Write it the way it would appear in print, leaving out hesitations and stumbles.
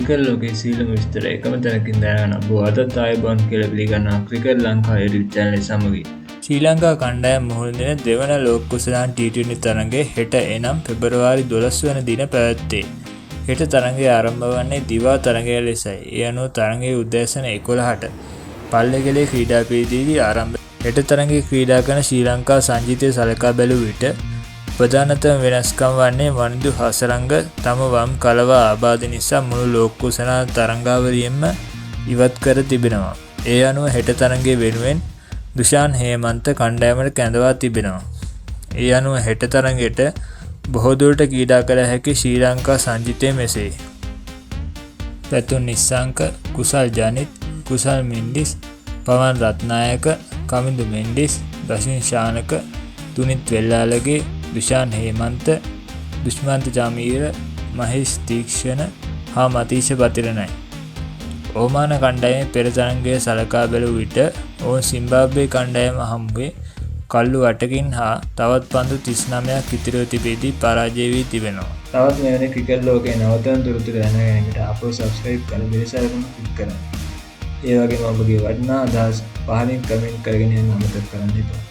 Cricket ලෝකයේ සීලම විස්තර එකම තැනකින් දැනගන්න ඔබ අදත් ආයුබෝවන් කියලා පිළිගන්නවා ක්‍රිකට් ලංකා YouTube channel සමගින්. ශ්‍රී ලංකා කණ්ඩායම මුහුණ දෙන දෙවන ලෝක කුසලාන් T20 තරඟය හෙට එනම් පෙබරවාරි 12 වන දින පැවැත්වේ. හෙට තරඟය ආරම්භ වන්නේ දිවා තරඟය ලෙසයි. ඒ අනුව තරඟයේ උදෑසන 11ට පල්ලේගලේ ක්‍රීඩා පීඨයේදී ආරම්භ. හෙට තරඟයේ ක්‍රීඩා කරන ශ්‍රී ලංකා සංජීතය සලකා බැලූ විට ප්‍රධානතම වෙනස්කම් වන්නේ වනිදු හසරංග තම වම් කලව ආබාධ නිසා මුළු ලෝක කුසලාන තරඟාවලියෙන්ම ඉවත් කර තිබෙනවා. ඒ අනුව හෙට තරඟය වෙනුවෙන් දුෂාන් හේමන්ත කණ්ඩායමට කැඳවා තිබෙනවා. ඒ අනුව හෙට තරඟයට බොහෝ දුරට ක්‍රීඩා කළ හැකි ශ්‍රී ලංකා සංජීතය මෙසේ. පැතුම් නිස්සංක, කුසල් ජනිත්, කුසල් මෙන්ඩිස්, පවන් රත්නායක, කමින්දු මෙන්ඩිස්, දශින් ශානක, තුනිත් වෙල්ලාලගේ, දුෂාන් හේමන්ත, දුෂ්මන්ත ජමීර, මහේෂ් තීක්ෂණ හා මතීෂ බතිරණයි. ඕමාන කණ්ඩායමේ පෙර තරඟය සලකා බැලූ විට ඔවුන් සිම්බාබ්වේ කණ්ඩායම හමුවේ කල්ලු 8කින් හා තවත් පන්දු 39ක් ඉතිරිව තිබෙද්දී පරාජය වී තිබෙනවා. තවත් මෙවැනි ක්‍රිකට් ලෝකයේ නවතම තොරතුරු දැනගැනීමට අපව සබ්ස්ක්‍රයිබ් කර බෙල් අයිකන ක්ලික් කරන්න. ඒ වගේම ඔබගේ වටිනා අදහස් පහලින් කමෙන්ට් කරගෙන යන්න අමතක කරන්න එපා.